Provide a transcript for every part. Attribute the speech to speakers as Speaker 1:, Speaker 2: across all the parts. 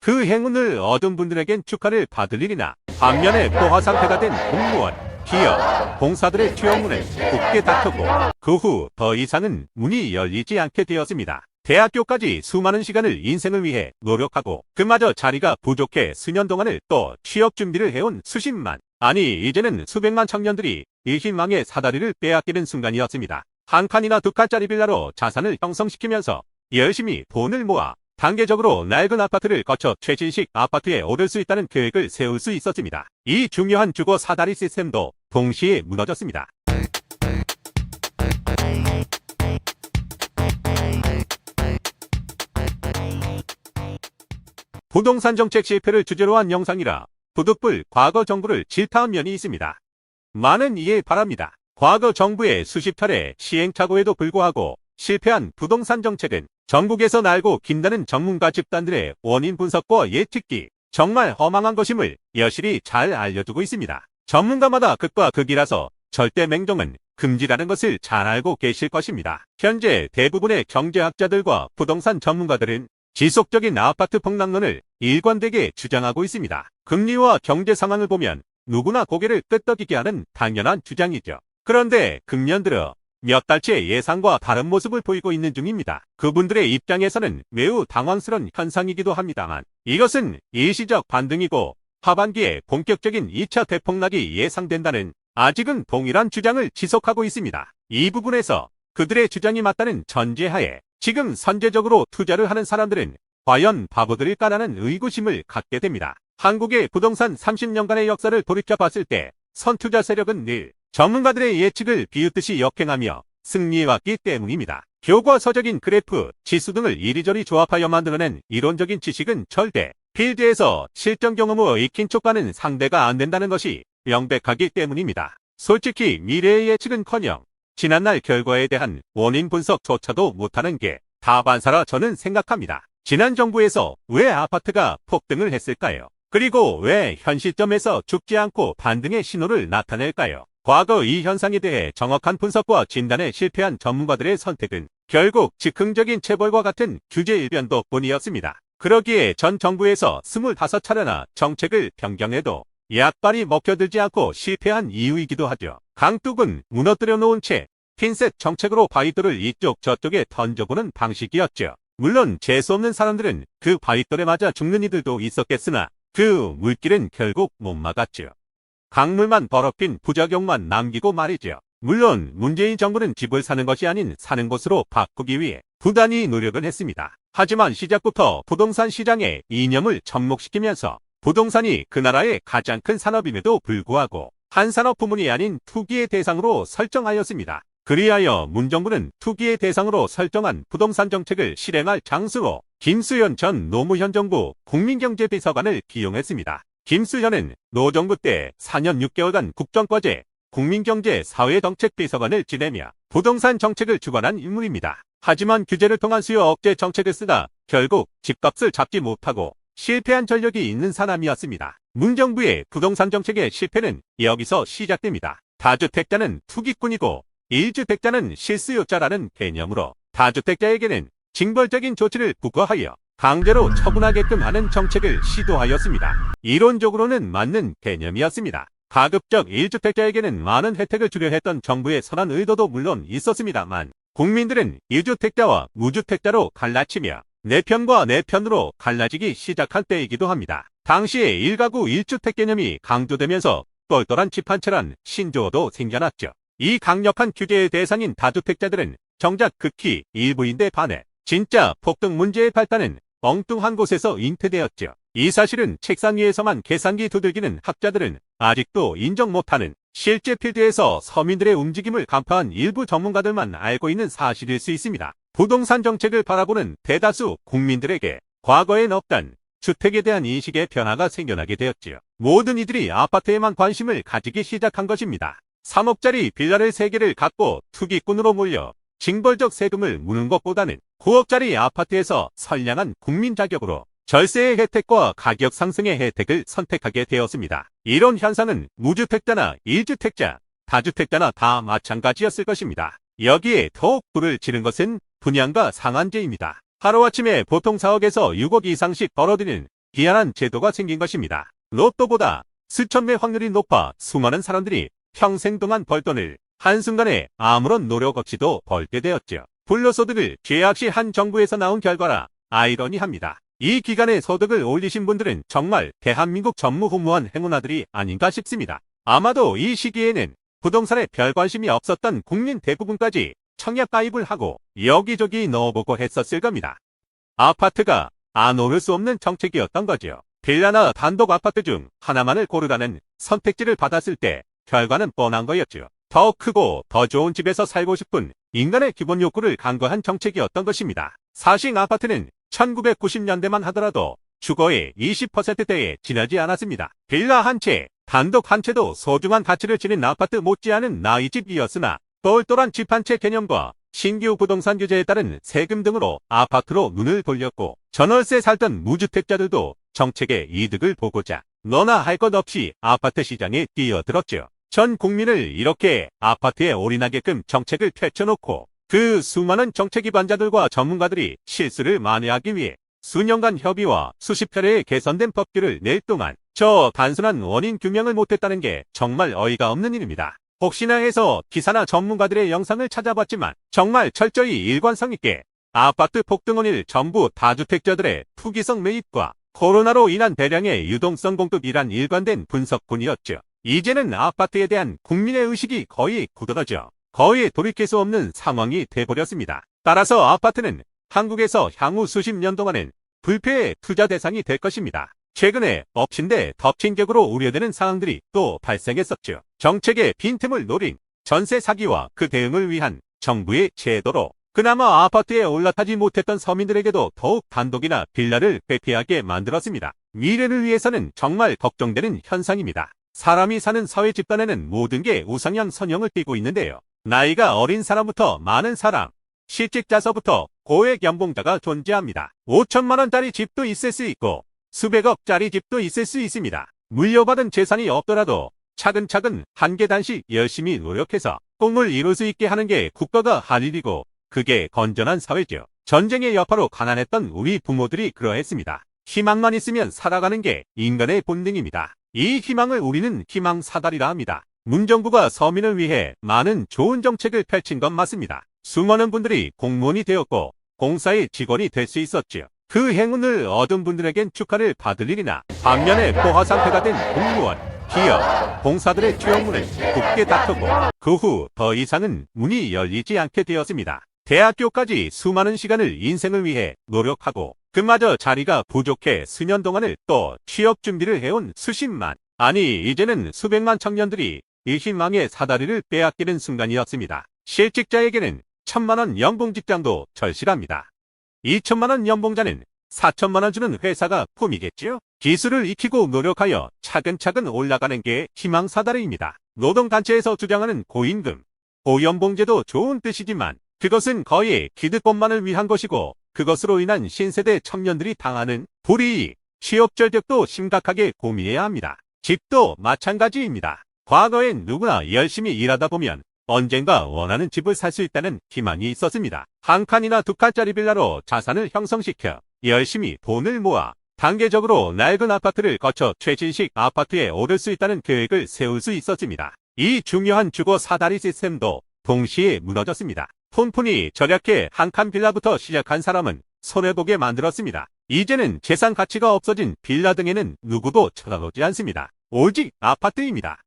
Speaker 1: 그 행운을 얻은 분들에겐 축하를 받을 일이나 반면에 포화 상태가 된 공무원, 기업, 공사들의 취업문은 굳게 닫혔고 그 후 더 이상은 문이 열리지 않게 되었습니다. 대학교까지 수많은 시간을 인생을 위해 노력하고 그마저 자리가 부족해 수년 동안을 또 취업 준비를 해온 수십만, 아니 이제는 수백만 청년들이 이 희망의 사다리를 빼앗기는 순간이었습니다. 한 칸이나 두 칸짜리 빌라로 자산을 형성시키면서 열심히 돈을 모아 단계적으로 낡은 아파트를 거쳐 최신식 아파트에 오를 수 있다는 계획을 세울 수 있었습니다. 이 중요한 주거 사다리 시스템도 동시에 무너졌습니다. 부동산 정책 실패를 주제로 한 영상이라 부득불 과거 정부를 질타한 면이 있습니다. 많은 이해 바랍니다. 과거 정부의 수십 차례 시행착오에도 불구하고 실패한 부동산 정책은 전국에서 날고 긴다는 전문가 집단들의 원인 분석과 예측기, 정말 허망한 것임을 여실히 잘 알려두고 있습니다. 전문가마다 극과 극이라서 절대 맹종은 금지라는 것을 잘 알고 계실 것입니다. 현재 대부분의 경제학자들과 부동산 전문가들은 지속적인 아파트 폭락론을 일관되게 주장하고 있습니다. 금리와 경제 상황을 보면 누구나 고개를 끄덕이게 하는 당연한 주장이죠. 그런데 금년 들어 몇 달째 예상과 다른 모습을 보이고 있는 중입니다. 그분들의 입장에서는 매우 당황스러운 현상이기도 합니다만 이것은 일시적 반등이고 하반기에 본격적인 2차 대폭락이 예상된다는 아직은 동일한 주장을 지속하고 있습니다. 이 부분에서 그들의 주장이 맞다는 전제하에 지금 선제적으로 투자를 하는 사람들은 과연 바보들일까라는 의구심을 갖게 됩니다. 한국의 부동산 30년간의 역사를 돌이켜봤을 때 선투자 세력은 늘 전문가들의 예측을 비웃듯이 역행하며 승리해왔기 때문입니다. 교과서적인 그래프, 지수 등을 이리저리 조합하여 만들어낸 이론적인 지식은 절대 필드에서 실전 경험으로 익힌 촉과는 상대가 안 된다는 것이 명백하기 때문입니다. 솔직히 미래의 예측은커녕 지난날 결과에 대한 원인 분석조차도 못하는 게 다반사라 저는 생각합니다. 지난 정부에서 왜 아파트가 폭등을 했을까요? 그리고 왜 현 시점에서 죽지 않고 반등의 신호를 나타낼까요? 과거 이 현상에 대해 정확한 분석과 진단에 실패한 전문가들의 선택은 결국 즉흥적인 체벌과 같은 규제 일변도 뿐이었습니다. 그러기에 전 정부에서 25차례나 정책을 변경해도 약발이 먹혀들지 않고 실패한 이유이기도 하죠. 강둑은 무너뜨려 놓은 채 핀셋 정책으로 바위돌을 이쪽 저쪽에 던져보는 방식이었죠. 물론 재수없는 사람들은 그 바위돌에 맞아 죽는 이들도 있었겠으나 그 물길은 결국 못 막았죠. 강물만 더럽힌 부작용만 남기고 말이죠. 물론 문재인 정부는 집을 사는 것이 아닌 사는 곳으로 바꾸기 위해 부단히 노력을 했습니다. 하지만 시작부터 부동산 시장의 이념을 접목시키면서 부동산이 그 나라의 가장 큰 산업임에도 불구하고 한 산업 부문이 아닌 투기의 대상으로 설정하였습니다. 그리하여 문정부는 투기의 대상으로 설정한 부동산 정책을 실행할 장수로 김수현 전 노무현 정부 국민경제비서관을 기용했습니다. 김수현은 노정부 때 4년 6개월간 국정과제 국민경제사회정책비서관을 지내며 부동산 정책을 주관한 인물입니다. 하지만 규제를 통한 수요 억제 정책을 쓰다 결국 집값을 잡지 못하고 실패한 전력이 있는 사람이었습니다. 문정부의 부동산 정책의 실패는 여기서 시작됩니다. 다주택자는 투기꾼이고 1주택자는 실수요자라는 개념으로 다주택자에게는 징벌적인 조치를 부과하여 강제로 처분하게끔 하는 정책을 시도하였습니다. 이론적으로는 맞는 개념이었습니다. 가급적 1주택자에게는 많은 혜택을 주려 했던 정부의 선한 의도도 물론 있었습니다만 국민들은 1주택자와 무주택자로 갈라치며 내 편과 내 편으로 갈라지기 시작한 때이기도 합니다. 당시에 1가구 1주택 개념이 강조되면서 똘똘한 집 한 채란 신조어도 생겨났죠. 이 강력한 규제의 대상인 다주택자들은 정작 극히 일부인데 반해 진짜 폭등 문제의 발단은 엉뚱한 곳에서 잉태되었죠. 이 사실은 책상 위에서만 계산기 두들기는 학자들은 아직도 인정 못하는 실제 필드에서 서민들의 움직임을 간파한 일부 전문가들만 알고 있는 사실일 수 있습니다. 부동산 정책을 바라보는 대다수 국민들에게 과거엔 없던 주택에 대한 인식의 변화가 생겨나게 되었지요. 모든 이들이 아파트에만 관심을 가지기 시작한 것입니다. 3억짜리 빌라를 3개를 갖고 투기꾼으로 몰려 징벌적 세금을 무는 것보다는 9억짜리 아파트에서 선량한 국민 자격으로 절세의 혜택과 가격 상승의 혜택을 선택하게 되었습니다. 이런 현상은 무주택자나 1주택자, 다주택자나 다 마찬가지였을 것입니다. 여기에 더욱 불을 지른 것은 분양가 상한제입니다. 하루아침에 보통 4억에서 6억 이상씩 벌어들이는 희한한 제도가 생긴 것입니다. 로또보다 수천 배 확률이 높아 수많은 사람들이 평생 동안 벌돈을 한순간에 아무런 노력 없이도 벌게 되었죠. 불로소득을 죄악시한 정부에서 나온 결과라 아이러니합니다. 이 기간에 소득을 올리신 분들은 정말 대한민국 전무후무한 행운아들이 아닌가 싶습니다. 아마도 이 시기에는 부동산에 별 관심이 없었던 국민 대부분까지 청약 가입을 하고 여기저기 넣어보고 했었을 겁니다. 아파트가 안 오를 수 없는 정책이었던 거죠. 빌라나 단독 아파트 중 하나만을 고르라는 선택지를 받았을 때 결과는 뻔한 거였죠. 더 크고 더 좋은 집에서 살고 싶은 인간의 기본 욕구를 간과한 정책이었던 것입니다. 사실 아파트는 1990년대만 하더라도 주거의 20%대에 지나지 않았습니다. 빌라 한 채, 단독 한 채도 소중한 가치를 지닌 아파트 못지않은 나이집이었으나 똘똘한 집 한 채 개념과 신규 부동산 규제에 따른 세금 등으로 아파트로 눈을 돌렸고 전월세 살던 무주택자들도 정책의 이득을 보고자 너나 할 것 없이 아파트 시장에 뛰어들었죠. 전 국민을 이렇게 아파트에 올인하게끔 정책을 펼쳐놓고 그 수많은 정책 위반자들과 전문가들이 실수를 만회하기 위해 수년간 협의와 수십 차례의 개선된 법규를 낼 동안 저 단순한 원인 규명을 못했다는 게 정말 어이가 없는 일입니다. 혹시나 해서 기사나 전문가들의 영상을 찾아봤지만 정말 철저히 일관성 있게 아파트 폭등 원인 전부 다주택자들의 투기성 매입과 코로나로 인한 대량의 유동성 공급이란 일관된 분석뿐이었죠. 이제는 아파트에 대한 국민의 의식이 거의 굳어져 거의 돌이킬 수 없는 상황이 돼버렸습니다. 따라서 아파트는 한국에서 향후 수십 년 동안은 불패의 투자 대상이 될 것입니다. 최근에 엎친 데 덮친 격으로 우려되는 상황들이 또 발생했었죠. 정책의 빈틈을 노린 전세 사기와 그 대응을 위한 정부의 제도로 그나마 아파트에 올라타지 못했던 서민들에게도 더욱 단독이나 빌라를 회피하게 만들었습니다. 미래를 위해서는 정말 걱정되는 현상입니다. 사람이 사는 사회 집단에는 모든 게 우상향 선형을 띠고 있는데요. 나이가 어린 사람부터 많은 사람, 실직자서부터 고액 연봉자가 존재합니다. 5천만 원짜리 집도 있을 수 있고 수백억짜리 집도 있을 수 있습니다. 물려받은 재산이 없더라도 차근차근 한 계단씩 열심히 노력해서 꿈을 이룰 수 있게 하는 게 국가가 할 일이고 그게 건전한 사회죠. 전쟁의 여파로 가난했던 우리 부모들이 그러했습니다. 희망만 있으면 살아가는 게 인간의 본능입니다. 이 희망을 우리는 희망사다리라 합니다. 문정부가 서민을 위해 많은 좋은 정책을 펼친 건 맞습니다. 수많은 분들이 공무원이 되었고 공사의 직원이 될 수 있었지요. 그 행운을 얻은 분들에겐 축하를 받을 일이나 반면에 포화 상태가 된 공무원, 기업, 공사들의 취업문은 굳게 닫혔고 그 후 더 이상은 문이 열리지 않게 되었습니다. 대학교까지 수많은 시간을 인생을 위해 노력하고 그마저 자리가 부족해 수년 동안을 또 취업 준비를 해온 수십만, 아니 이제는 수백만 청년들이 이 희망의 사다리를 빼앗기는 순간이었습니다. 실직자에게는 1,000만 원 연봉 직장도 절실합니다. 2천만 원 연봉자는 4천만 원 주는 회사가 꿈이겠지요? 기술을 익히고 노력하여 차근차근 올라가는 게 희망사다리입니다. 노동단체에서 주장하는 고임금, 고연봉제도 좋은 뜻이지만 그것은 거의 기득권만을 위한 것이고 그것으로 인한 신세대 청년들이 당하는 불이익, 취업 절벽도 심각하게 고민해야 합니다. 집도 마찬가지입니다. 과거엔 누구나 열심히 일하다 보면 언젠가 원하는 집을 살 수 있다는 희망이 있었습니다. 한 칸이나 두 칸짜리 빌라로 자산을 형성시켜 열심히 돈을 모아 단계적으로 낡은 아파트를 거쳐 최신식 아파트에 오를 수 있다는 계획을 세울 수 있었습니다. 이 중요한 주거 사다리 시스템도 동시에 무너졌습니다. 푼푼이 절약해 한 칸 빌라부터 시작한 사람은 손해보게 만들었습니다. 이제는 재산 가치가 없어진 빌라 등에는 누구도 쳐다보지 않습니다. 오직 아파트입니다.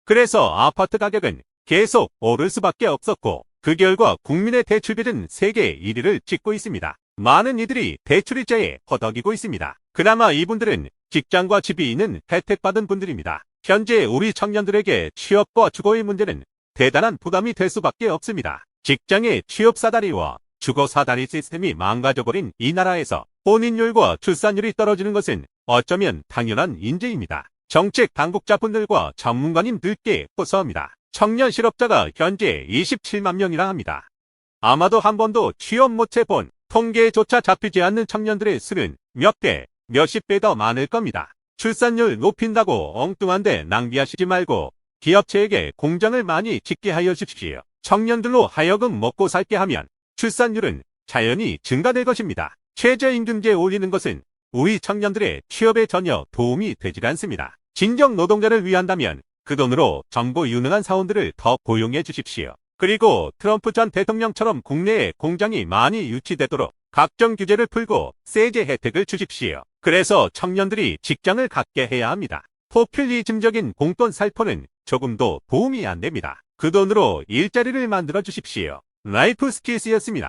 Speaker 1: 그래서 아파트 가격은 계속 오를 수밖에 없었고 그 결과 국민의 대출빚은 세계 1위를 찍고 있습니다. 많은 이들이 대출이자에 허덕이고 있습니다. 그나마 이분들은 직장과 집이 있는 혜택받은 분들입니다. 현재 우리 청년들에게 취업과 주거의 문제는 대단한 부담이 될 수밖에 없습니다. 직장의 취업 사다리와 주거 사다리 시스템이 망가져버린 이 나라에서 혼인율과 출산율이 떨어지는 것은 어쩌면 당연한 인재입니다. 정책 당국자분들과 전문가님들께 호소합니다. 청년 실업자가 현재 27만 명이라 합니다. 아마도 한 번도 취업 못 해본 통계조차 잡히지 않는 청년들의 수는 몇 배, 몇십 배 더 많을 겁니다. 출산율 높인다고 엉뚱한데 낭비하시지 말고 기업체에게 공장을 많이 짓게 하여 주십시오. 청년들로 하여금 먹고 살게 하면 출산율은 자연히 증가될 것입니다. 최저임금제 올리는 것은 우리 청년들의 취업에 전혀 도움이 되질 않습니다. 진정 노동자를 위한다면 그 돈으로 정보 유능한 사원들을 더 고용해 주십시오. 그리고 트럼프 전 대통령처럼 국내에 공장이 많이 유치되도록 각종 규제를 풀고 세제 혜택을 주십시오. 그래서 청년들이 직장을 갖게 해야 합니다. 포퓰리즘적인 공돈 살포는 조금도 도움이 안 됩니다. 그 돈으로 일자리를 만들어 주십시오. 라이프 스킬스였습니다.